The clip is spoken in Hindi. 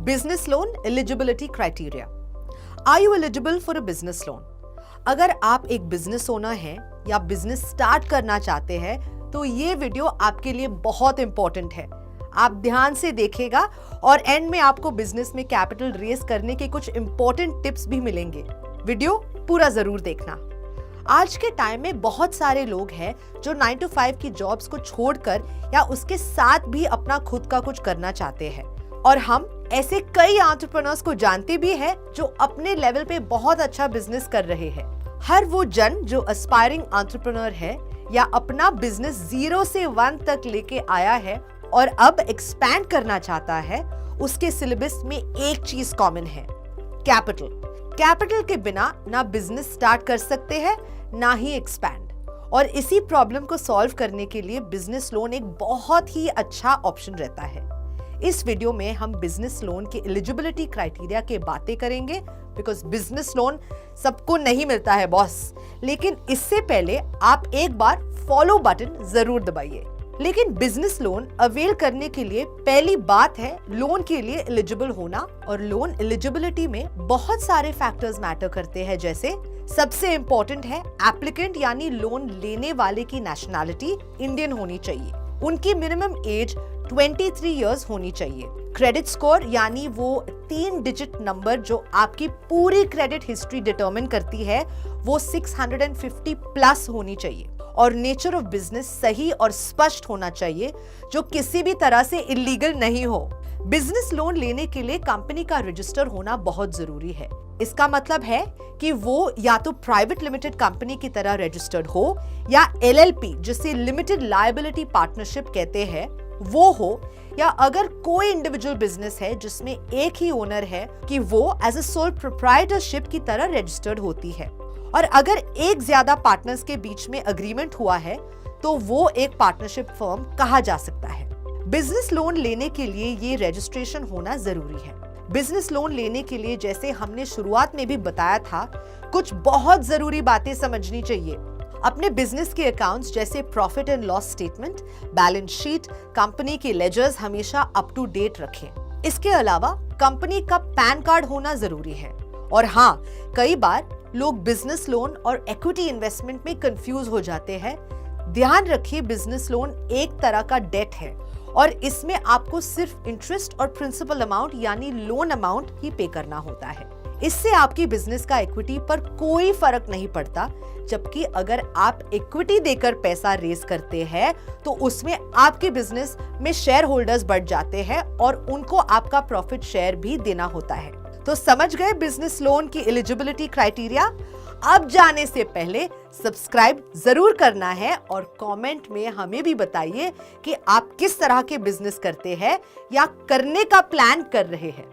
Business loan eligibility criteria. Are you eligible for a business loan? अगर आप एक बिजनेस ओनर हैं या बिजनेस स्टार्ट करना चाहते हैं तो ये वीडियो आपके लिए बहुत इंपॉर्टेंट है। आप ध्यान से देखिएगा और एंड में आपको बिजनेस में कैपिटल रेज करने के कुछ इंपॉर्टेंट टिप्स भी मिलेंगे। वीडियो पूरा जरूर देखना। आज के टाइम में बहुत सारे लोग हैं जो 9 to 5 की जॉब्स को छोड़कर या उसके साथ भी अपना खुद का कुछ करना चाहते हैं, और हम ऐसे कई एंटरप्रेन्योर्स को जानते भी हैं जो अपने लेवल पे बहुत अच्छा बिजनेस कर रहे हैं। हर वो जन जो एस्पायरिंग एंटरप्रेन्योर है या अपना बिजनेस 0 से 1 तक लेके आया है और अब एक्सपैंड करना चाहता है, उसके सिलेबस में एक चीज कॉमन है, कैपिटल। कैपिटल के बिना ना बिजनेस स्टार्ट कर सकते हैं ना ही एक्सपैंड, और इसी प्रॉब्लम को सॉल्व करने के लिए बिजनेस लोन एक बहुत ही अच्छा ऑप्शन रहता है। इस वीडियो में हम बिजनेस लोन के एलिजिबिलिटी क्राइटेरिया के बातें करेंगे, बिकॉज बिजनेस लोन सबको नहीं मिलता है बॉस। लेकिन इससे पहले आप एक बार फॉलो बटन जरूर दबाइए। लेकिन बिजनेस लोन अवेल करने के लिए पहली बात है लोन के लिए एलिजिबल होना, और लोन एलिजिबिलिटी में बहुत सारे फैक्टर्स मैटर करते हैं। जैसे सबसे इंपॉर्टेंट है एप्लीकेंट यानी लोन लेने वाले की नेशनैलिटी इंडियन होनी चाहिए, उनकी मिनिमम एज 23 इयर्स होनी चाहिए, क्रेडिट स्कोर यानी वो 3 डिजिट नंबर जो आपकी पूरी क्रेडिट हिस्ट्री डिटरमिन करती है वो 650 प्लस होनी चाहिए, और नेचर ऑफ बिजनेस सही और स्पष्ट होना चाहिए जो किसी भी तरह से इलीगल नहीं हो। बिजनेस लोन लेने के लिए कंपनी का रजिस्टर होना बहुत जरूरी है। इसका मतलब है कि वो या तो प्राइवेट लिमिटेड कंपनी की तरह रजिस्टर्ड हो या LLP जिसे लिमिटेड लायबिलिटी पार्टनरशिप कहते हैं वो हो, या अगर कोई इंडिविजुअल बिजनेस है जिसमें एक ही ओनर है कि वो एज अ सोल प्रोप्राइटरशिप की तरह रजिस्टर्ड होती है। और अगर एक ज्यादा पार्टनर्स के बीच में अग्रीमेंट हुआ है तो वो एक पार्टनरशिप फर्म कहा जा सकता है। बिजनेस लोन लेने के लिए ये रजिस्ट्रेशन होना जरूरी है। बिजनेस लोन लेने के लिए जैसे हमने शुरुआत में भी बताया था, कुछ बहुत जरूरी बातें समझनी चाहिए। अपने बिजनेस के अकाउंट्स जैसे profit and loss statement, balance sheet, company के लेजर्स हमेशा अप टू डेट रखें। इसके अलावा कंपनी का पैन कार्ड होना जरूरी है। और हाँ, कई बार लोग बिजनेस लोन और इक्विटी इन्वेस्टमेंट में कंफ्यूज हो जाते हैं। ध्यान रखिए, बिजनेस लोन एक तरह का डेट है और इसमें आपको सिर्फ इंटरेस्ट और प्रिंसिपल अमाउंट यानी लोन अमाउंट ही पे करना होता है। इससे आपकी बिजनेस का इक्विटी पर कोई फर्क नहीं पड़ता, जबकि अगर आप इक्विटी देकर पैसा रेज करते हैं तो उसमें आपके बिजनेस में शेयर होल्डर्स बढ़ जाते हैं और उनको आपका प्रॉफिट शेयर भी देना होता है। तो समझ गए बिजनेस लोन की एलिजिबिलिटी क्राइटेरिया? अब जाने से पहले सब्सक्राइब जरूर करना है और कमेंट में हमें भी बताइए कि आप किस तरह के बिजनेस करते हैं या करने का प्लान कर रहे हैं।